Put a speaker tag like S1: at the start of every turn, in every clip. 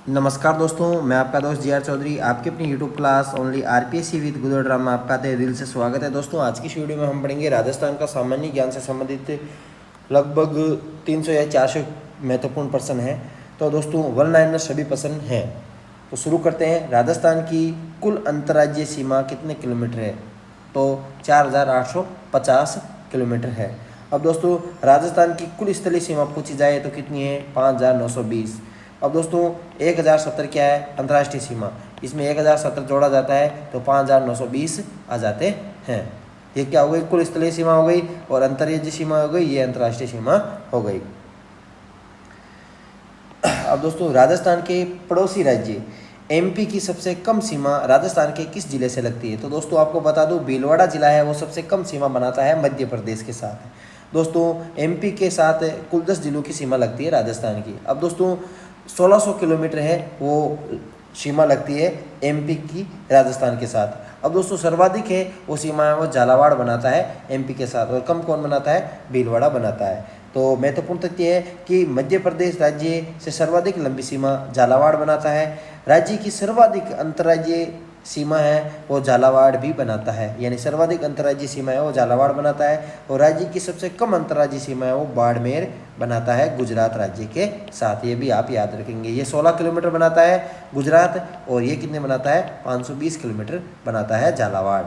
S1: नमस्कार दोस्तों, मैं आपका दोस्त जी आर चौधरी आपकी अपनी YouTube class only RPSC with गुजर ड्रामा आपका तहे दिल से स्वागत है। दोस्तों, आज की इस वीडियो में हम पढ़ेंगे राजस्थान का सामान्य ज्ञान से संबंधित लगभग 300 या 400 महत्वपूर्ण प्रश्न हैं। तो दोस्तों, वन लाइनर सभी प्रश्न हैं। तो शुरू करते हैं। राजस्थान की कुल अंतर्राज्यीय सीमा कितने किलोमीटर है? तो 4850 किलोमीटर है। अब दोस्तों, राजस्थान की कुल स्थलीय सीमा पूछी जाए तो कितनी है? 5920। अब दोस्तों, 1070 क्या है? अंतर्राष्ट्रीय सीमा। इसमें 1070 जोड़ा जाता है तो 5920 आ जाते हैं। ये क्या हो गई? कुल स्थलीय सीमा हो गई, और अंतर्राज्यीय सीमा हो गई, ये अंतर्राष्ट्रीय सीमा हो गई। अब दोस्तों, राजस्थान के पड़ोसी राज्य एमपी की सबसे कम सीमा राजस्थान के किस जिले से लगती है? तो दोस्तों, आपको बता दूं, भीलवाड़ा जिला है वो सबसे कम सीमा बनाता है मध्य प्रदेश के साथ। दोस्तों, एमपी के साथ कुल 10 जिलों की सीमा लगती है राजस्थान की। अब दोस्तों, 1600 किलोमीटर है वो सीमा लगती है एमपी की राजस्थान के साथ। अब दोस्तों, सर्वाधिक है वो सीमा है वो झालावाड़ बनाता है एमपी के साथ, और कम कौन बनाता है? भीलवाड़ा बनाता है। तो महत्वपूर्ण तथ्य है कि मध्य प्रदेश राज्य से सर्वाधिक लंबी सीमा झालावाड़ बनाता है। राज्य की सर्वाधिक अंतर्राज्यीय सीमा है वो झालावाड़ भी बनाता है, यानी सर्वाधिक अंतर्राज्यीय सीमा है वो झालावाड़ बनाता है। और राज्य की सबसे कम अंतर्राज्यीय सीमा है वो बाड़मेर बनाता है गुजरात राज्य के साथ। ये भी आप याद रखेंगे। ये 16 किलोमीटर बनाता है गुजरात, और ये कितने बनाता है? 520 किलोमीटर बनाता है झालावाड़।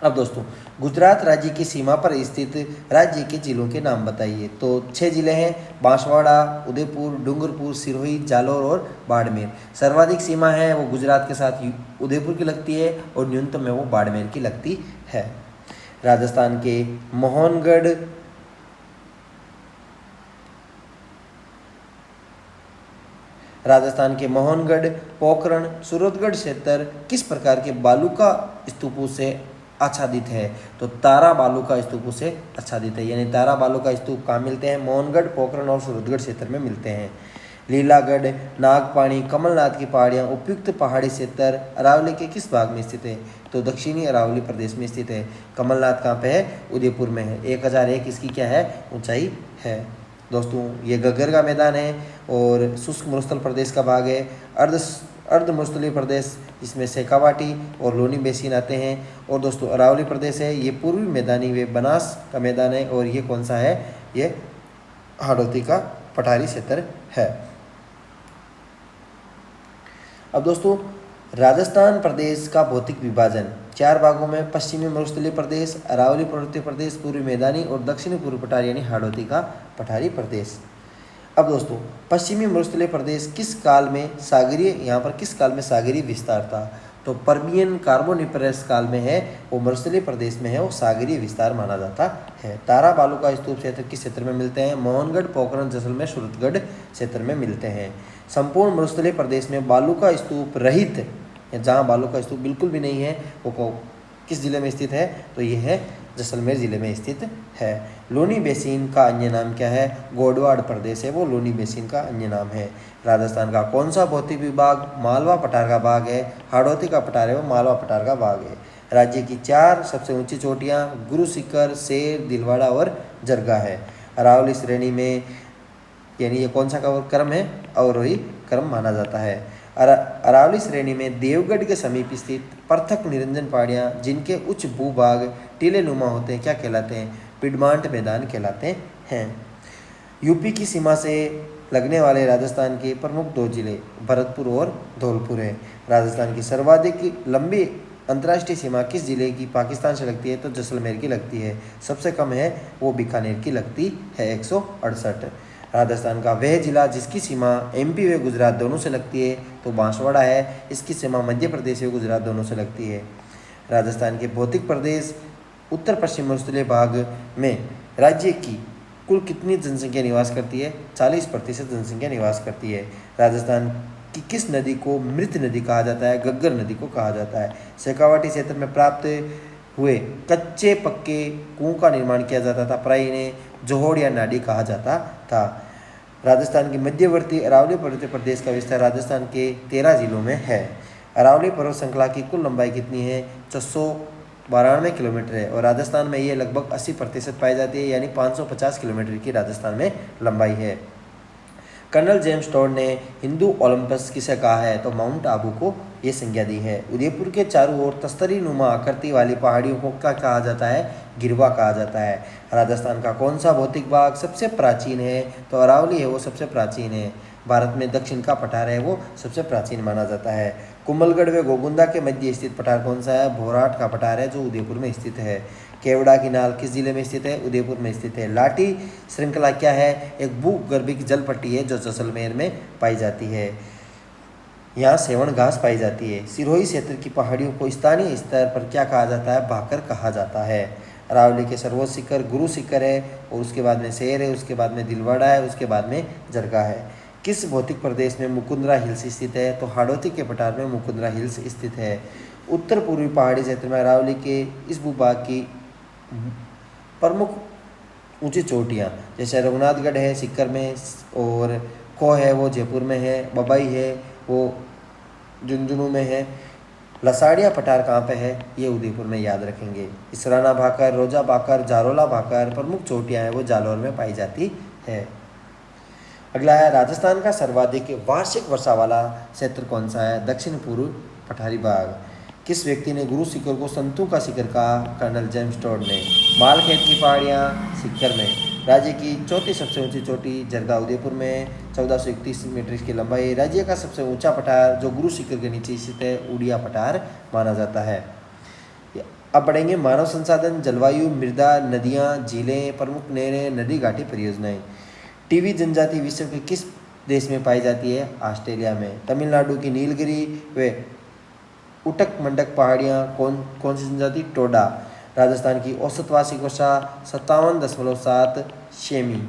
S1: अब दोस्तों, गुजरात राज्य की सीमा पर स्थित राज्य के जिलों के नाम बताइए। तो 6 जिले हैं: बांसवाड़ा, उदयपुर, डूंगरपुर, सिरोही, जालोर और बाड़मेर। सर्वाधिक सीमा है वो गुजरात के साथ उदयपुर की लगती है, और न्यूनतम है वो बाड़मेर की लगती है। राजस्थान के मोहनगढ़ पोखरण, सूरतगढ़ क्षेत्र किस प्रकार के बालू का स्तूपों से आच्छादित है? तो तारा बालू का स्तूपों से आच्छादित है, यानी तारा बालू का स्तूप कहाँ मिलते हैं? मोहनगढ़, पोखरण और सूरतगढ़ क्षेत्र में मिलते हैं। लीलागढ़, नागपाणी, कमलनाथ की पहाड़ियाँ उपयुक्त पहाड़ी क्षेत्र अरावली के किस भाग में स्थित है? तो दक्षिणी अरावली प्रदेश में स्थित है। कमलनाथ कहाँ पे है? उदयपुर में है। 1001 इसकी क्या है? ऊंचाई है। दोस्तों, ये गग्गर का मैदान है और शुष्क मरुस्थल प्रदेश का भाग है। अर्ध मरुस्थलीय प्रदेश, इसमें शेखावाटी और लोनी बेसिन आते हैं। और दोस्तों, अरावली प्रदेश है, ये पूर्वी मैदानी वे बनास का मैदान है, और ये कौन सा है? ये हाड़ौती का पठारी क्षेत्र है। अब दोस्तों, राजस्थान प्रदेश का भौतिक विभाजन 4 भागों में: पश्चिमी मरुस्थलीय प्रदेश, अरावली पर्वतीय प्रदेश, पूर्वी मैदानी और दक्षिणी पूर्व पठारी यानी हाड़ौती का पठारी प्रदेश। अब दोस्तों, पश्चिमी मरुस्थलीय प्रदेश किस काल में सागरीय, यहाँ पर किस काल में सागरीय विस्तार था? तो पर्मियन कार्बोनिफेरस काल में है वो मरुस्थलीय प्रदेश में है वो सागरीय विस्तार माना जाता है। तारा बालू का स्तूप क्षेत्र किस क्षेत्र में मिलते हैं? मोहनगढ़, पोखरण, जैसलमेर, सूरतगढ़ क्षेत्र में मिलते हैं। संपूर्ण मरुस्थलीय प्रदेश में बालू का स्तूप रहित, जहाँ बालू का स्तूप बिल्कुल भी नहीं है, वो किस जिले में स्थित है? तो ये है जैसलमेर जिले में स्थित है। लोनी बेसिन का अन्य नाम क्या है? गोडवाड़ प्रदेश है वो लोनी बेसिन का अन्य नाम है। राजस्थान का कौन सा भौतिक विभाग मालवा पठार का भाग है? हाड़ौती का पठार है वो मालवा पठार का भाग है। राज्य की 4 सबसे ऊंची चोटियाँ गुरु शिखर, शेर, दिलवाड़ा और जरगा है। अरावली श्रेणी में, यानी ये कौन सा क्रम है? अवरोही क्रम माना जाता है। अरावली श्रेणी में देवगढ़ के समीप स्थित पृथक निरंजन पहाड़ियाँ जिनके उच्च भूभाग टीले नुमा होते हैं क्या कहलाते हैं? पिडमांट मैदान कहलाते हैं। यूपी की सीमा से लगने वाले राजस्थान के प्रमुख 2 जिले भरतपुर और धौलपुर है। राजस्थान की सर्वाधिक लंबी अंतर्राष्ट्रीय सीमा किस जिले की पाकिस्तान से लगती है? तो जैसलमेर की लगती है। सबसे कम है वो बीकानेर की लगती है, 168। राजस्थान का वह जिला जिसकी सीमा एमपी व गुजरात दोनों से लगती है तो बांसवाड़ा है। इसकी सीमा मध्य प्रदेश व गुजरात दोनों से लगती है। राजस्थान के भौतिक प्रदेश उत्तर पश्चिम मरुस्थलीय भाग में राज्य की कुल कितनी जनसंख्या निवास करती है? 40% जनसंख्या निवास करती है। राजस्थान की किस नदी को मृत नदी कहा जाता है? गग्गर नदी को कहा जाता है। शेखावाटी क्षेत्र में प्राप्त हुए कच्चे पक्के कुओं का निर्माण किया जाता था, प्राय इन्हें जोहड़ या नाडी कहा जाता था। राजस्थान की मध्यवर्ती अरावली पर्वतीय प्रदेश का विस्तार राजस्थान के 13 जिलों में है। अरावली पर्वत श्रृंखला की कुल लंबाई कितनी है? 692 किलोमीटर है, और राजस्थान में ये लगभग 80% पाई जाती है, यानी 550 किलोमीटर की राजस्थान में लंबाई है। कर्नल जेम्स टॉड ने हिंदू ओलंपस किसे कहा है? तो माउंट आबू को ये संज्ञा दी है। उदयपुर के चारों ओर तस्तरी नुमा आकृति वाली पहाड़ियों को क्या कहा जाता है? गिरवा कहा जाता है। राजस्थान का कौन सा भौतिक भाग सबसे प्राचीन है? तो अरावली है वो सबसे प्राचीन है। भारत में दक्षिण का पठार है वो सबसे प्राचीन माना जाता है। कुंभलगढ़ व गोगुंदा के मध्य स्थित पठार कौन सा है? भोराट का पठार है जो उदयपुर में स्थित है। केवड़ा की नाल किस जिले में स्थित है? उदयपुर में स्थित है। लाठी श्रृंखला क्या है? एक भूगर्भिक जल पट्टी है जो जैसलमेर में पाई जाती है। यहाँ सेवण घास पाई जाती है। सिरोही क्षेत्र की पहाड़ियों को स्थानीय स्तर पर क्या कहा जाता है? भाकर कहा जाता है। अरावली के सर्वोच्च शिखर गुरु शिखर है और उसके बाद में शेर है, उसके बाद में दिलवाड़ा है, उसके बाद में जरगा है। किस भौतिक प्रदेश में मुकुंदरा हिल्स स्थित है? तो हाड़ौती के पठार में मुकुंदरा हिल्स स्थित है। उत्तर पूर्वी पहाड़ी क्षेत्र में अरावली के इस भूभाग की प्रमुख ऊंची चोटियाँ जैसे रघुनाथगढ़ है सिक्कर में, और खो है वो जयपुर में है, बबाई है वो झुंझुनू में है। लसाड़िया पठार कहाँ पे है? ये उदयपुर में, याद रखेंगे। इसराना भाकर, रोजा भाकर, जारोला भाकर प्रमुख चोटियाँ हैं वो जालौर में पाई जाती है। अगला है राजस्थान का सर्वाधिक वार्षिक वर्षा वाला क्षेत्र कौन सा है? दक्षिण पूर्व पठारी भाग। किस व्यक्ति ने गुरु शिखर को संतों का शिखर कहा? कर्नल जेम्स टॉड ने। मालखेत की पहाड़ियाँ सिक्कर में। राज्य की चौथी सबसे ऊंची चोटी जरगा उदयपुर में, 1431 मीटर की लंबाई। राज्य का सबसे ऊंचा पठार जो गुरु शिखर के नीचे स्थित है उड़िया पठार माना जाता है। अब बढ़ेंगे मानव संसाधन, जलवायु, मृदा, नदियाँ, झीलें, प्रमुख नहरें, नदी घाटी परियोजनाएं। टीवी जनजाति विश्व के किस देश में पाई जाती है? ऑस्ट्रेलिया में। तमिलनाडु की नीलगिरी व उटक मंडक पहाड़ियाँ कौन सी जनजाति? टोडा। राजस्थान की औसत वार्षिक वर्षा 57.7 सेमी।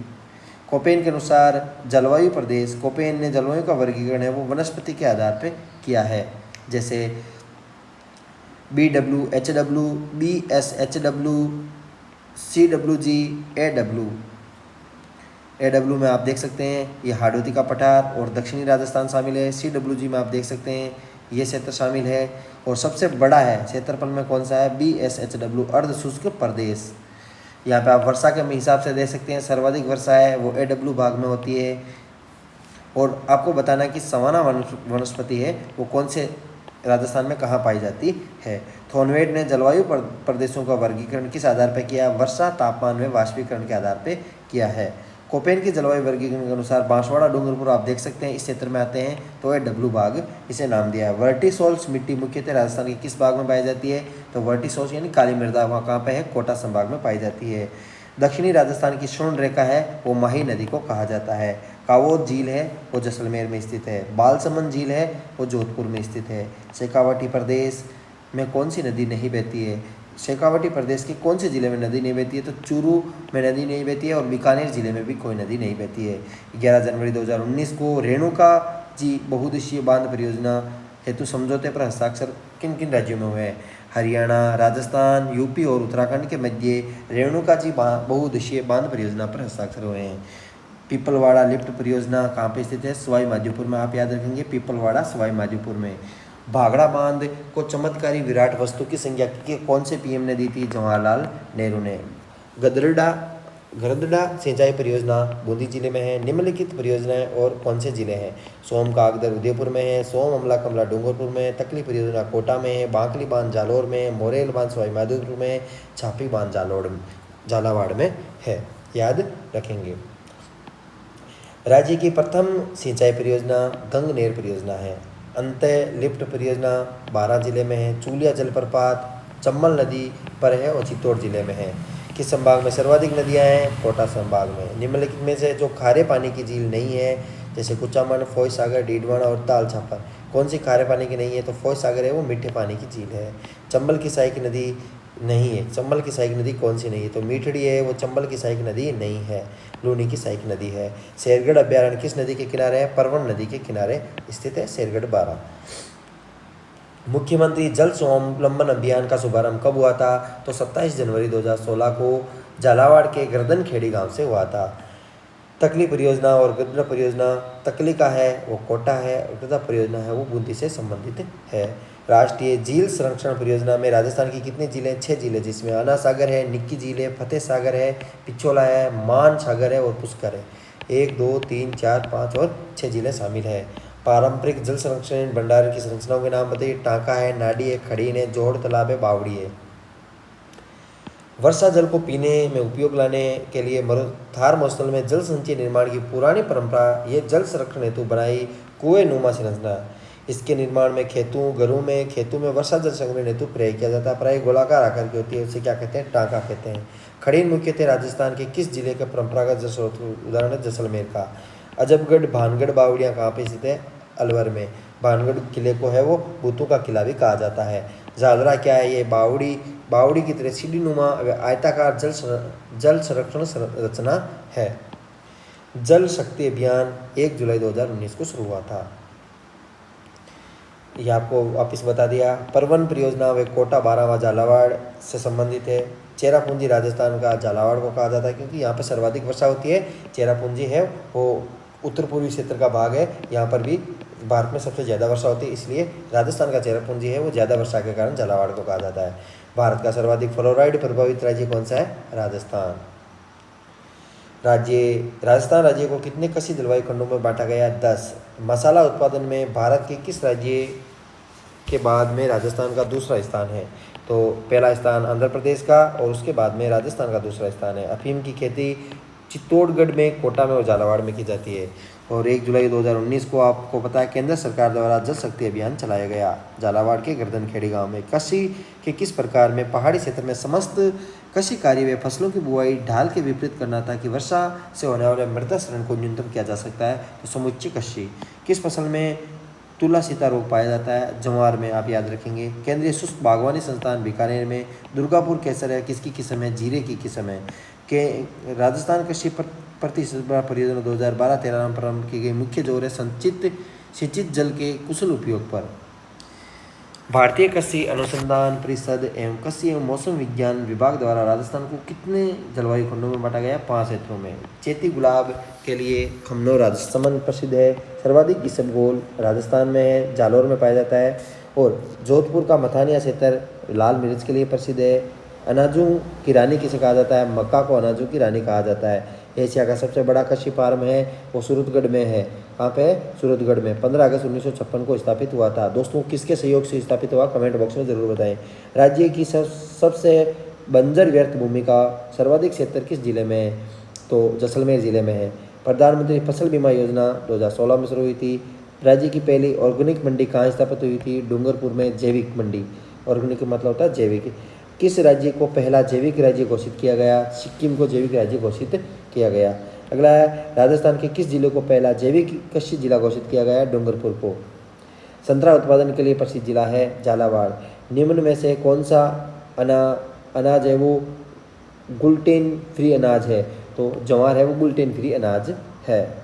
S1: कोपेन के अनुसार जलवायु प्रदेश, कोपेन ने जलवायु का वर्गीकरण है वो वनस्पति के आधार पर किया है, जैसे BWHW, BSHW, CWG, AW। AW में आप देख सकते हैं ये हाड़ौती का पठार और दक्षिणी राजस्थान शामिल है। CWG में आप देख सकते हैं ये क्षेत्र शामिल है, और सबसे बड़ा है क्षेत्रफल में कौन सा है? BSHW, अर्ध शुष्क प्रदेश। यहाँ पे आप वर्षा के हिसाब से दे सकते हैं। सर्वाधिक वर्षा है वो AW भाग में होती है। और आपको बताना कि सवाना वनस्पति है वो कौन से राजस्थान में कहाँ पाई जाती है। थॉर्नवेड ने जलवायु प्रदेशों का वर्गीकरण किस आधार पर किया? वर्षा, तापमान में वाष्पीकरण के आधार पर किया है। कोपेन की जलवायु वर्गीकरण के अनुसार बांसवाड़ा डूंगरपुर आप देख सकते हैं इस क्षेत्र में आते हैं, तो AW भाग इसे नाम दिया है। वर्टिसोल्स मिट्टी मुख्यतः राजस्थान के किस भाग में पाई जाती है? तो वर्टिसोल्स यानी काली मृदा वहाँ कहाँ पे है? कोटा संभाग में पाई जाती है। दक्षिणी राजस्थान की स्वर्ण रेखा है वो माही नदी को कहा जाता है। कावोद झील है वो जैसलमेर में स्थित है। बालसमंद झील है वो जोधपुर में स्थित है। शेखावाटी प्रदेश में कौन सी नदी नहीं बहती है? शेखावाटी प्रदेश के कौन से जिले में नदी नहीं बहती है? तो चूरू में नदी नहीं बहती है और बीकानेर जिले में भी कोई नदी नहीं बहती है। 11 जनवरी 2019 को रेणुका जी बहुउद्देशीय बांध परियोजना हेतु समझौते पर हस्ताक्षर किन किन राज्यों में हुए हैं? हरियाणा, राजस्थान, यूपी और उत्तराखंड के मध्य रेणुका जी बहुउद्देशीय बांध परियोजना पर हस्ताक्षर हुए हैं। पीपलवाड़ा लिफ्ट परियोजना कहाँ पे स्थित है? सवाई माधोपुर में, आप याद रखेंगे पीपलवाड़ा सवाई माधोपुर में। भाखड़ा बांध को चमत्कारी विराट वस्तु की संज्ञा कौन से PM ने दी थी? जवाहरलाल नेहरू ने। गरदड़ा सिंचाई परियोजना बूंदी जिले में है। निम्नलिखित परियोजनाएं और कौन से जिले हैं? सोम कागदर उदयपुर में है, सोम अमला कमला डूंगरपुर में, तकली परियोजना कोटा में है, बांकली बांध जालोर में, मोरेल बांध सवाई माधोपुर में, छापी बांध झालावाड़ में है, याद रखेंगे। राज्य की प्रथम सिंचाई परियोजना गंगनेर परियोजना है। अंतः लिफ्ट परियोजना 12 जिले में है। चूलिया जलप्रपात चम्बल नदी पर है और चित्तौड़ जिले में है। किस संभाग में सर्वाधिक नदियां हैं? कोटा संभाग में। निम्नलिखित में से जो खारे पानी की झील नहीं है, जैसे कुचामन, फोय सागर, डीडवाना और ताल छापर, कौन सी खारे पानी की नहीं है? तो फोय सागर है वो मीठे पानी की झील है। चंबल की सहायक नदी नहीं है। चंबल की सहायक नदी कौन सी नहीं है? तो मीठड़ी है वो चंबल की सहायक नदी नहीं है, लूनी की सहायक नदी है। शेरगढ़ अभ्यारण्य किस नदी के किनारे है? परवन नदी के किनारे स्थित है शेरगढ़ 12। मुख्यमंत्री जल स्वावलंबन अभियान का शुभारंभ कब हुआ था? तो 27 जनवरी 2016 को झालावाड़ के गर्दनखेड़ी गांव से हुआ था। तकली परियोजना और गरदड़ा परियोजना, तकली का है वो कोटा है और गरदड़ा परियोजना है वो बूंदी से संबंधित है। राष्ट्रीय झील संरक्षण परियोजना में राजस्थान की कितनी झीलें? 6 झीलें, जिसमें आना सागर है, निक्की झील है, फतेह सागर है, पिछोला है, मान सागर है और पुष्कर है। 1, 2, 3, 4, 5 और 6 जिले शामिल है। पारंपरिक जल संरक्षण भंडारण की संरचनाओं के नाम बताइए। टांका है, नाडी है, खड़ीन है, जोड़ तालाब है, बावड़ी है। वर्षा जल को पीने में उपयोग लाने के लिए थार मरुस्थल में जल संचय निर्माण की पुरानी परंपरा ये जल संरक्षण हेतु बनाई कुएं नुमा संरचना। इसके निर्माण में खेतों में वर्षा जल संग्रहण हेतु प्रयोग किया जाता है। प्राय गोलाकार आकार की होती है, उसे क्या कहते हैं? टांका कहते हैं। खड़ीन मुख्यतः राजस्थान के किस जिले का परंपरागत जल स्रोत? उदाहरण है जैसलमेर का। अजबगढ़ भानगढ़ बावड़ियाँ कहाँ पे स्थित है? अलवर में। भानगढ़ किले को है वो भूतों का किला भी कहा जाता है। झालरा क्या है? ये बावड़ी की तरह सीढ़ी नुमा आयताकार जल संरक्षण रचना है। जल शक्ति अभियान 1 जुलाई 2019 को शुरू हुआ था। ये आपको वापिस बता दिया। परवन परियोजना वे कोटा 12 व झालावाड़ से संबंधित है। चेरापूंजी राजस्थान का झालावाड़ को कहा जाता है क्योंकि यहाँ पर सर्वाधिक वर्षा होती है। चेरापूंजी है वो उत्तर पूर्वी क्षेत्र का भाग है, यहाँ पर भी भारत में सबसे ज़्यादा वर्षा होती है, इसलिए राजस्थान का चेरापूंजी है वो ज़्यादा वर्षा के कारण झालावाड़ को कहा जाता है। भारत का सर्वाधिक फ्लोराइड प्रभावित राज्य कौन सा है? राजस्थान राज्य को कितने कृषि जलवायु खंडों में बांटा गया? 10। मसाला उत्पादन में भारत के किस राज्य के बाद में राजस्थान का दूसरा स्थान है? तो पहला स्थान आंध्र प्रदेश का और उसके बाद में राजस्थान का दूसरा स्थान है। अफीम की खेती चित्तौड़गढ़ में, कोटा में और झालावाड़ में की जाती है। और 1 जुलाई 2019 को आपको पता है केंद्र सरकार द्वारा जल शक्ति अभियान चलाया गया। झालावाड़ के गर्दनखेड़ी गांव में कृषि के किस प्रकार में पहाड़ी क्षेत्र में समस्त कृषि कार्य व फसलों की बुआई ढाल के विपरीत करना था कि वर्षा से होने वाले मृदा क्षरण को न्यूनतम किया जा सकता है? तो समुच्चय कृषि। किस फसल में तुला सीता रोग पाया जाता है? जवार में, आप याद रखेंगे। केंद्रीय शुष्क बागवानी संस्थान बीकानेर में दुर्गापुर केसर है किसकी किस्म है? जीरे की किस्म है। के राजस्थान कृषि प्रतिस्पर्धा परियोजना 2012-13 में प्रारंभ की गई। मुख्य जोर है सिंचित जल के कुशल उपयोग पर। भारतीय कृषि अनुसंधान परिषद एवं कृषि एवं मौसम विज्ञान विभाग द्वारा राजस्थान को कितने जलवायु खंडों में बांटा गया? 5 क्षेत्रों में। चेती गुलाब के लिए खमनोर राजस्थान प्रसिद्ध है। सर्वाधिक इसबगोल राजस्थान में है, जालौर में पाया जाता है। और जोधपुर का मथानिया क्षेत्र लाल मिर्च के लिए प्रसिद्ध है। अनाजों की रानी किसे कहा जाता है? मक्का को अनाजों की रानी कहा जाता है। एशिया का सबसे बड़ा कृषि फार्म है वो सूरतगढ़ में है। कहाँ पे है? सूरतगढ़ में। 15 अगस्त 1956 को स्थापित हुआ था। दोस्तों किसके सहयोग से स्थापित हुआ? कमेंट बॉक्स में जरूर बताएं। राज्य की सबसे बंजर व्यर्थ भूमि का सर्वाधिक क्षेत्र किस जिले में है? तो जैसलमेर जिले में है। प्रधानमंत्री फसल बीमा योजना 2016 में शुरू हुई थी। राज्य की पहली ऑर्गेनिक मंडी कहाँ स्थापित हुई थी? डूंगरपुर में जैविक मंडी। ऑर्गेनिक का मतलब होता है जैविक। किस राज्य को पहला जैविक राज्य घोषित किया गया? सिक्किम को जैविक राज्य घोषित किया गया। अगला है राजस्थान के किस जिले को पहला जैविक कृषि जिला घोषित किया गया? डूंगरपुर को। संतरा उत्पादन के लिए प्रसिद्ध जिला है झालावाड़। निम्न में से कौन सा अनाज है वो ग्लूटेन फ्री अनाज है? तो ज्वार है वो ग्लूटेन फ्री अनाज है।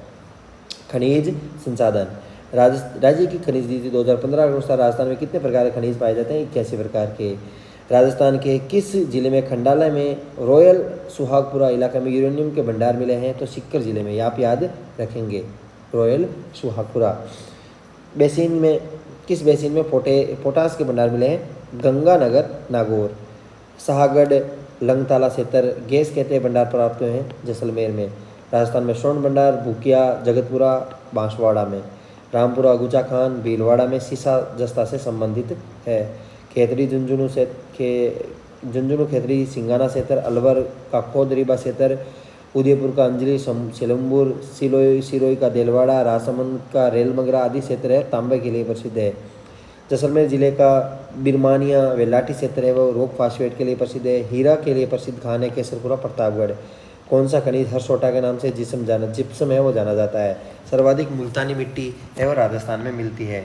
S1: खनिज संसाधन राज्य की खनिज नीति 2015 के अनुसार राजस्थान में कितने प्रकार के खनिज पाए जाते हैं? 81 प्रकार के। राजस्थान के किस जिले में खंडाला में रॉयल सुहागपुरा इलाके में यूरेनियम के भंडार मिले हैं? तो सीकर जिले में। आप याद रखेंगे रॉयल सुहागपुरा। बेसिन में किस बेसिन में पोटास के भंडार मिले हैं? गंगानगर नागौर। शाहगढ़ लंगताला क्षेत्र गैस कहते हैं भंडार प्राप्त हुए हैं जैसलमेर में। राजस्थान में स्वर्ण भंडार भूकिया जगतपुरा बांसवाड़ा में। रामपुरा अगुचा खान भीलवाड़ा में सीसा जस्ता से संबंधित है। खेतरी झुंझुनू खेतरी सिंगाना क्षेत्र। अलवर का खोद रीबा क्षेत्र। उदयपुर का अंजलि सिलम्बुर। सिरोई का देलवाड़ा। राजसमंद का रेलमंगरा आदि क्षेत्र है तांबे के लिए प्रसिद्ध है। जैसलमेर जिले का बिरमानिया व लाठी क्षेत्र है वो रॉक फास्फेट के लिए प्रसिद्ध है। हीरा के लिए प्रसिद्ध खान है केसरपुरा प्रतापगढ़। कौन सा खनिज हर्षोटा के नाम से जिप्सम है वो जाना जाता है? सर्वाधिक मुल्तानी मिट्टी है वो राजस्थान में मिलती है।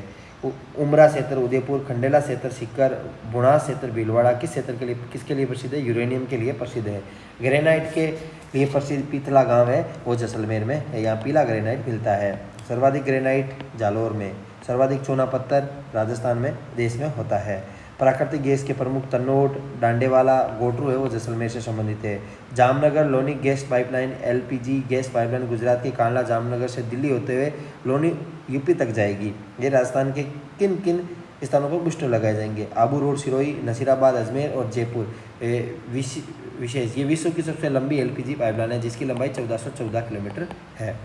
S1: उमरा क्षेत्र उदयपुर। खंडेला क्षेत्र सीकर। बुनास क्षेत्र भीलवाड़ा किसके लिए प्रसिद्ध है? यूरेनियम के लिए प्रसिद्ध है। ग्रेनाइट के लिए प्रसिद्ध पीथला गांव है वो जैसलमेर में है। यहाँ पीला ग्रेनाइट मिलता है। सर्वाधिक ग्रेनाइट जालौर में। सर्वाधिक चूना पत्थर राजस्थान में देश में होता है। प्राकृतिक गैस के प्रमुख तन्नोट डांडेवाला गोटरू है वो जैसलमेर से संबंधित है। Jamnagar Loni gas pipeline LPG gas pipeline Gujarat के कांडला जामनगर से दिल्ली होते हुए लोनी यूपी तक जाएगी। ये राजस्थान के किन किन स्थानों पर बूस्टर लगाए जाएंगे। आबू रोड, सिरोही, नसीराबाद, अजमेर और जयपुर विशेष, ये विश्व की सबसे लंबी एलपीजी पाइपलाइन है जिसकी लंबाई 1414 किलोमीटर है।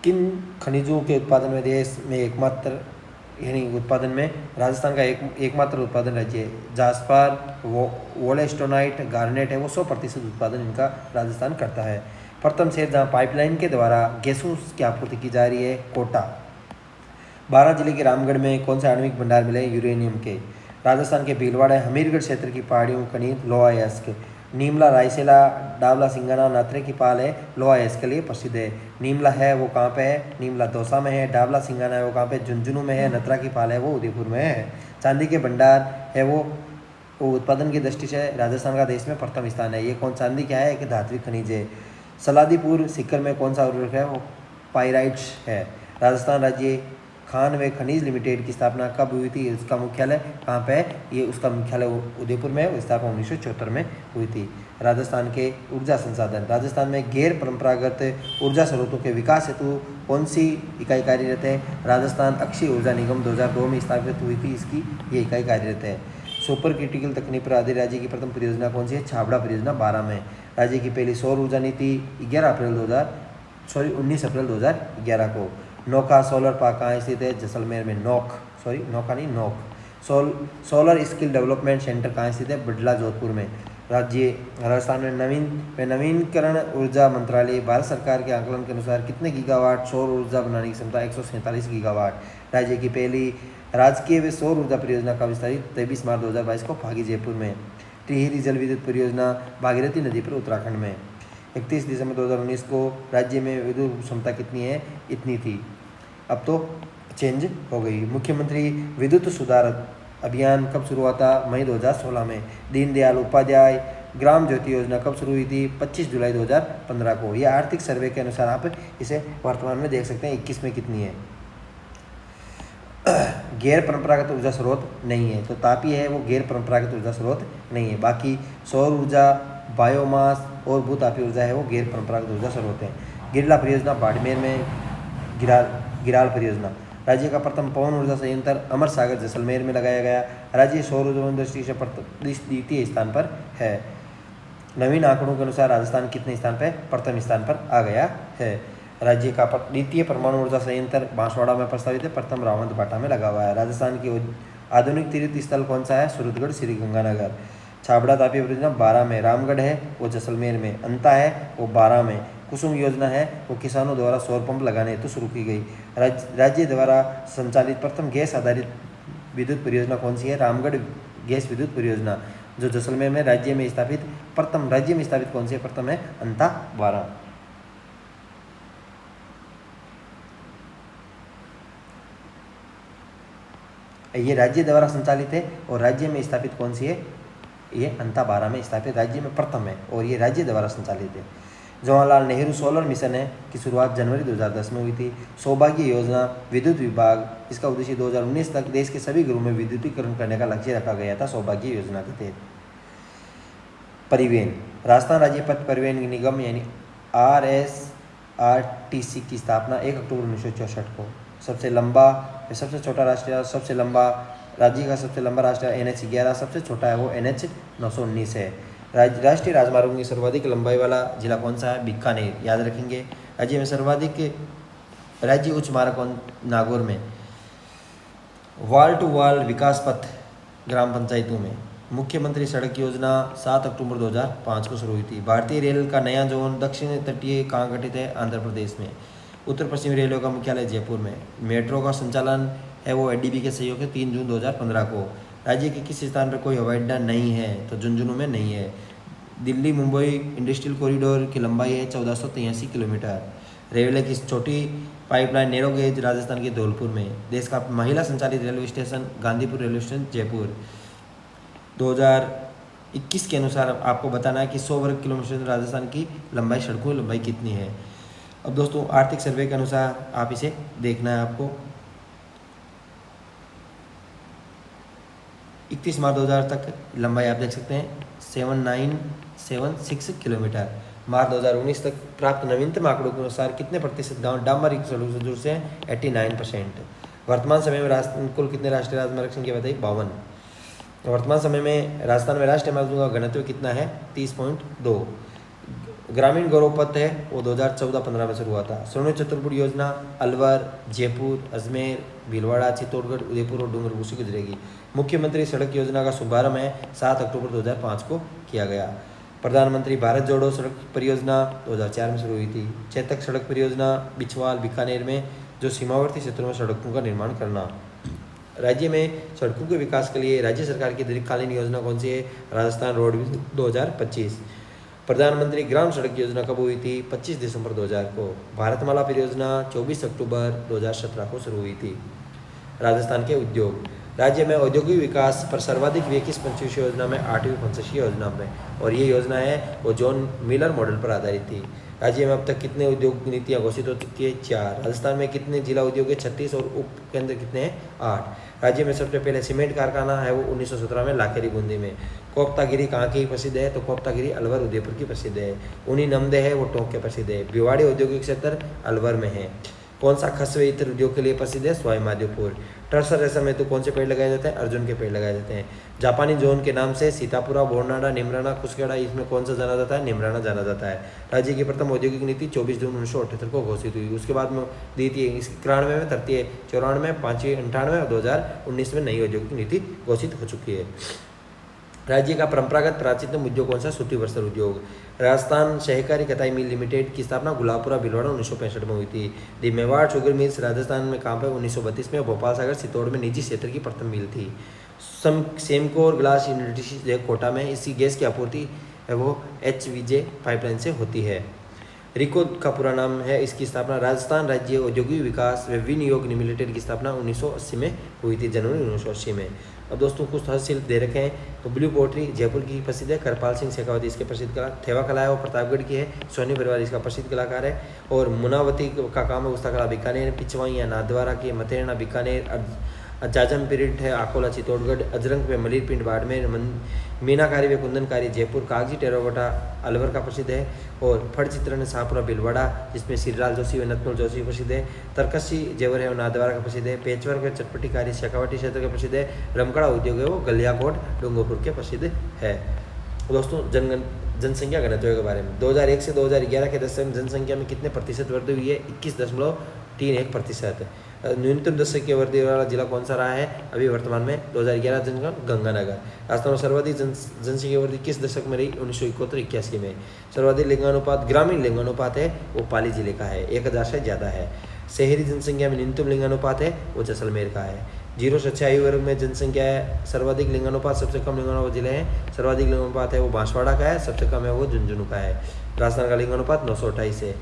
S1: किन खनिजों के उत्पादन में देश में एकमात्र, यानी उत्पादन में राजस्थान का एकमात्र उत्पादन राज्य है। जास्पर, वोलेस्टोनाइट, गार्नेट है वो 100% उत्पादन इनका राजस्थान करता है। प्रथम शहर जहाँ पाइपलाइन के द्वारा गैसों की आपूर्ति की जा रही है, कोटा। 12 जिले के रामगढ़ में कौन से आणविक भंडार मिले, यूरेनियम के। राजस्थान के भीलवाड़ा हमीरगढ़ क्षेत्र की पहाड़ियों खनिज लोहा अयस्क। नीमला, रायसेला, डावला, सिंगाना, नात्रे की पाल है लोहा अयस्क के लिए प्रसिद्ध है। नीमला है वो कहाँ पे है, नीमला दौसा में है। डावला सिंगाना है वो कहाँ पे, झुंझुनू में है। नत्रा की पाल है वो उदयपुर में है। चांदी के भंडार है वो उत्पादन की दृष्टि से राजस्थान का देश में प्रथम स्थान है। ये कौन, चांदी क्या है, एक धात्विक खनिज है। सलादीपुर सीकर में कौन सा उर्वरक है, वो पाइराइट्स है। राजस्थान राज्य खान व खनिज लिमिटेड की स्थापना कब हुई थी, इसका मुख्यालय कहाँ पे है, ये उसका मुख्यालय उदयपुर में है। स्थापना 1974 में हुई थी। राजस्थान के ऊर्जा संसाधन, राजस्थान में गैर परंपरागत ऊर्जा स्रोतों के विकास हेतु कौन सी इकाई कार्यरत है, राजस्थान अक्षय ऊर्जा निगम 2002 में स्थापित हुई थी, इसकी ये इकाई कार्यरत है। सुपर क्रिटिकल तकनीक पर आधारित राज्य की प्रथम परियोजना कौन सी है, छाबड़ा परियोजना 12 में। राज्य की पहली सौर ऊर्जा नीति 19 अप्रैल 2011 को। नौका सोलर पार्क कहाँ स्थित है, जैसलमेर में। नौक सोलर स्किल डेवलपमेंट सेंटर कहाँ स्थित है, बडला, जोधपुर में। राजस्थान में नवीनकरण ऊर्जा मंत्रालय, भारत सरकार के आकलन के अनुसार कितने गीगावाट सौर ऊर्जा बनाने की क्षमता, 147 गीगावाट। राज्य की पहली राजकीय व सौर ऊर्जा परियोजना का विस्तारित 23 मार्च 2022 को भागी, जयपुर में। टिहरी जल विद्युत परियोजना भागीरथी नदी पर, उत्तराखंड में। 31 दिसंबर 2019 को राज्य में विद्युत क्षमता कितनी है, इतनी थी। अब तो चेंज हो गई। मुख्यमंत्री विद्युत सुधार अभियान कब शुरू हुआ था, मई 2016 में। दीनदयाल उपाध्याय ग्राम ज्योति योजना कब शुरू हुई थी, 25 जुलाई 2015 को। यह आर्थिक सर्वे के अनुसार आप इसे वर्तमान में देख सकते हैं 21 में कितनी है। गैर परंपरागत ऊर्जा स्रोत नहीं है, तो तापी है वो गैर परंपरागत ऊर्जा स्रोत नहीं है। बाकी सौर ऊर्जा, बायोमास और भूतापी ऊर्जा है वो गैर परंपरागत ऊर्जा स्रोत है। गिरला परियोजना बाड़मेर में। गिराल परियोजना, राज्य का प्रथम पवन ऊर्जा संयंत्र अमर सागर, जैसलमेर में लगाया गया। राज्य सौर ऊर्जा दृष्टि से द्वितीय स्थान पर है। नवीन आंकड़ों के अनुसार राजस्थान कितने स्थान पर, प्रथम स्थान पर आ गया है। राज्य का द्वितीय परमाणु ऊर्जा संयंत्र बांसवाड़ा में प्रस्तावित है, प्रथम रावंतभाटा में लगा हुआ है। राजस्थान की आधुनिक तीर्थ स्थल कौन सा है, सूरतगढ़, श्रीगंगानगर। छाबड़ा तापी परियोजना 12 में। रामगढ़ है वो जैसलमेर में। अंता है वो 12 में। कुसुम योजना है वो किसानों द्वारा सौर पंप लगाने हेतु शुरू की गई। राज्य द्वारा संचालित प्रथम गैस आधारित विद्युत परियोजना कौन सी है, रामगढ़ गैस विद्युत परियोजना, जो जैसलमेर में राज्य में स्थापित कौन सी है, प्रथम है अंता 12। ये राज्य द्वारा संचालित है और राज्य में स्थापित कौन सी है, ये अंता 12 में स्थापित राज्य में प्रथम है और ये राज्य द्वारा संचालित है। जवाहरलाल नेहरू सोलर मिशन है की शुरुआत जनवरी 2010 में हुई थी। सौभाग्य योजना विद्युत विभाग, इसका उद्देश्य 2019 तक देश के सभी घरों में विद्युतीकरण करने का लक्ष्य रखा गया था, सौभाग्य योजना के तहत। परिवहन, राजस्थान राज्य पथ परिवहन निगम यानी RSRTC की स्थापना 1 अक्टूबर 1964 को। सबसे छोटा राष्ट्रीय, सबसे लंबा राज्य का सबसे लंबा राष्ट्रीय NH 11, सबसे छोटा है वो NH 919 है। राष्ट्रीय राजमार्गों की सर्वाधिक लंबाई वाला जिला कौन सा है, बीकानेर, याद रखेंगे। राज्य में सर्वाधिक राज्य उच्च मार्ग नागौर में। वॉल टू वॉल विकास पथ ग्राम पंचायतों में। मुख्यमंत्री सड़क योजना 7 अक्टूबर 2005 को शुरू हुई थी। भारतीय रेल का नया जोन दक्षिण तटीय कहाँ गठित है, आंध्र प्रदेश में। उत्तर पश्चिमी रेलवे का मुख्यालय जयपुर में। मेट्रो का संचालन है वो ADB के सहयोग से 3 जून 2015 को। राज्य के किस स्थान पर कोई हवाई अड्डा नहीं है, तो झुंझुनू में नहीं है। दिल्ली मुंबई इंडस्ट्रियल कॉरिडोर की लंबाई है 1483 किलोमीटर। रेलवे की छोटी पाइपलाइन नैरो गेज राजस्थान के धौलपुर में। देश का महिला संचालित railway station Gandhipur railway station, Jaipur. 2021 के अनुसार आपको बताना है कि 100 वर्ग किलोमीटर राजस्थान की लंबाई, सड़कों की लंबाई कितनी है। अब दोस्तों आर्थिक सर्वे के अनुसार आप इसे देखना है आपको। 31 मार्च 2000 तक लंबाई आप देख सकते हैं 7976 किलोमीटर। मार्च 2019 तक प्राप्त नवीनतम आंकड़ों के अनुसार कितने प्रतिशत गांव डामर सड़कों से जुड़ से हैं, 89%। वर्तमान समय में राजस्थान कुल कितने राष्ट्रीय राजमार्ग संख्या बताइए? 52। वर्तमान समय में राजस्थान में राष्ट्रीय मार्गों का घनत्व कितना है? 30.2। ग्रामीण गौरव पथ है वो 2014-15 में शुरू हुआ था। स्वर्ण चतुर्भुज योजना अलवर, जयपुर, अजमेर, भीलवाड़ा, चित्तौड़गढ़, उदयपुर और डूंगरपुर से गुजरेगी। मुख्यमंत्री सड़क योजना का शुभारंभ है 7 अक्टूबर 2005 को किया गया। प्रधानमंत्री भारत जोड़ो सड़क परियोजना 2004 में शुरू हुई थी। चेतक सड़क परियोजना बिछवाल, बीकानेर में जो सीमावर्ती क्षेत्रों में सड़कों का निर्माण करना। राज्य में सड़कों के विकास के लिए राज्य सरकार की दीर्घकालीन योजना कौन सी है? राजस्थान रोडवेज 2025। प्रधानमंत्री ग्राम सड़क योजना कब हुई थी? 25 दिसंबर 2000 को। भारतमाला परियोजना 24 अक्टूबर 2017 को शुरू हुई थी। राजस्थान के उद्योग, राज्य में औद्योगिक विकास पर सर्वाधिक व्यय किस पंचवर्षीय योजना में? 8वीं पंचवर्षीय योजना में, और ये योजना है वो जॉन मिलर मॉडल पर आधारित थी। राज्य में अब तक कितने उद्योग नीतियाँ घोषित हो चुकी है? 4। राजस्थान में कितने जिला उद्योग है? 36 और उप केंद्र कितने हैं? 8। राज्य में सबसे पहले सीमेंट कारखाना है वो 1917 में लाखेरी बूंदी में। कोप्तागिरी कहाँ की प्रसिद्ध है? तो कोप्तागिरी अलवर उदयपुर की प्रसिद्ध है। ऊनी नमदे है वो टोंक के प्रसिद्ध है। भिवाड़ी औद्योगिक क्षेत्र अलवर में है। कौन सा खसवे इत्र उद्योग के लिए प्रसिद्ध है? सवाई माधोपुर। टर्सर रेशम में तो कौन से पेड़ लगाए जाते हैं? अर्जुन के पेड़ लगाए जाते हैं। जापानी जोन के नाम से सीतापुरा, बोरनाडा, निमराना, कुसकेड़ा, इसमें कौन सा जाना जाता है? निमराना जाना जाता है। राज्य की प्रथम औद्योगिक नीति 24 जून 1978 को घोषित हुई। उसके बाद में दी थी 93 में, 93, 94, 5वीं 98 और 2019 में नई औद्योगिक नीति घोषित हो चुकी है। राज्य का परंपरागत प्राचीनतम उद्योग कौन सा? सूती वस्त्र उद्योग। राजस्थान सहकारी कताई मिल लिमिटेड की स्थापना गुलाबपुरा भीलवाड़ा 1965 में हुई थी। दी मेवाड़ शुगर मिल्स राजस्थान में कहाँ पे? 1932 में। भोपाल सागर चित्तौड़ में निजी क्षेत्र की प्रथम मिल थी। सेमको और ग्लास यूनिवर्सिटी कोटा में इसकी गैस की आपूर्ति है वो HVJ पाइपलाइन से होती है। रिको का पूरा नाम है, इसकी स्थापना राजस्थान राज्य औद्योगिक विकास व विनियोग लिमिटेड की स्थापना 1980 में हुई थी, जनवरी 1980 में। अब दोस्तों कुछ तहसील दे रखे हैं। तो ब्लू पोट्री जयपुर की प्रसिद्ध है। करपाल सिंह शेखावती इसके प्रसिद्ध कला। थेवा कला है वो प्रतापगढ़ की है। सोनी परिवार इसका प्रसिद्ध कलाकार है। और मुनावती का काम है उसका कला बीकानेर। पिछवाई या नाथद्वारा की मथेरना बीकानेर। जाजम पीरियड है आकोला चित्तौड़गढ़। अजरंग पे मलिर पिंड बाड़मेर। मीनाकारी व कुंदनकारी जयपुर। कागजी टेराकोटा अलवर का प्रसिद्ध है। और फड़ चित्रण शाहपुरा भीलवाड़ा जिसमें श्रीलाल जोशी व नतमल जोशी प्रसिद्ध है। तरकसी जेवर है वो नाथद्वारा का प्रसिद्ध है। पेचवर्क व चटपटीकारी शेखावटी क्षेत्र का प्रसिद्ध है। रमकड़ा उद्योग है वो गलियाकोट डूंगरपुर के प्रसिद्ध है। दोस्तों जनसंख्या घनत्व के बारे में 2001 से 2011 के 10 में जनसंख्या में कितने प्रतिशत वृद्धि हुई है? 21.31%। न्यूनतम 10 की वृद्धि वाला जिला कौन सा रहा है अभी वर्तमान में? 2011 जनगणना गंगानगर। राजस्थान में सर्वाधिक जनसंख्या वृद्धि किस दशक में रही? 1971-81 में। सर्वाधिक लिंगानुपात ग्रामीण लिंगानुपात है वो पाली जिले का है, 1000 से ज़्यादा है। शहरी जनसंख्या में न्यूनतम लिंगानुपात है वो जैसलमेर का है। 0 से 6 आयु वर्ग में जनसंख्या है। सर्वाधिक लिंगानुपात सबसे कम लिंगानुपात जिले हैं। सर्वाधिक लिंगानुपात है वो बांसवाड़ा का है, सबसे कम है वो झुंझुनू का है। राजस्थान का लिंगानुपात 928 है।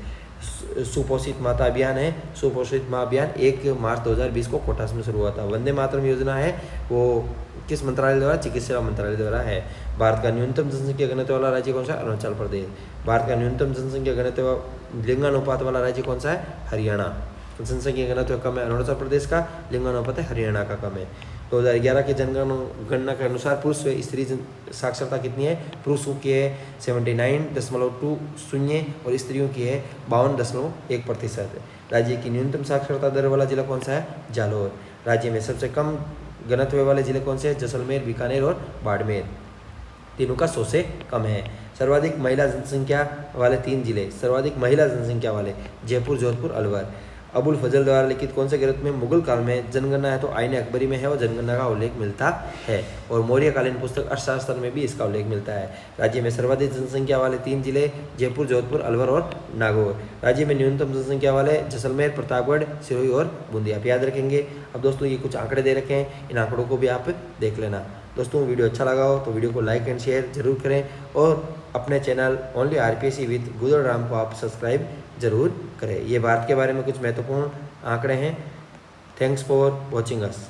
S1: सुपोषित माता अभियान है। सुपोषित माँ अभियान 1 मार्च 2020 को कोटास में शुरू हुआ था। वंदे मातरम योजना है वो किस मंत्रालय द्वारा? चिकित्सा मंत्रालय द्वारा है। भारत का न्यूनतम जनसंख्या घनत्व वाला राज्य कौन सा? अरुणाचल प्रदेश। भारत का न्यूनतम जनसंख्या घनत्व लिंगानुपात वाला राज्य कौन सा है? हरियाणा। जनसंख्या घनत्व कम है अरुणाचल प्रदेश का, लिंगानुपात है हरियाणा का कम है। 2011 के जनगणना के अनुसार पुरुष व स्त्री साक्षरता कितनी है? पुरुषों की है 79.20 और स्त्रियों की है 52.1%। राज्य की न्यूनतम साक्षरता दर वाला जिला कौन सा है? जालोर। राज्य में सबसे कम घनत्व वाले जिले कौन से हैं? जैसलमेर, बीकानेर और बाड़मेर। तीनों का 100 से कम है। सर्वाधिक महिला जनसंख्या वाले 3 जिले, सर्वाधिक महिला जनसंख्या वाले जयपुर, जोधपुर, अलवर। अबुल फजल द्वारा लिखित कौन से ग्रंथ में मुगल काल में जनगणना है? तो आईने अकबरी में है और जनगणना का उल्लेख मिलता है। और मौर्यकालीन पुस्तक अर्थशास्त्र में भी इसका उल्लेख मिलता है। राज्य में सर्वाधिक जनसंख्या वाले 3 जिले जयपुर, जोधपुर, अलवर और नागौर। राज्य में न्यूनतम जनसंख्या वाले जैसलमेर, प्रतापगढ़, सिरोही और बूंदी। आप याद रखेंगे। अब दोस्तों ये कुछ आंकड़े दे रखे हैं, इन आंकड़ों को भी आप देख लेना। दोस्तों वीडियो अच्छा लगा हो तो वीडियो को लाइक एंड शेयर जरूर करें और अपने channel only RPSC with Gudad Ram को आप सब्सक्राइब जरूर करें। ये भारत के बारे में कुछ महत्वपूर्ण आंकड़े हैं। Thanks for watching us.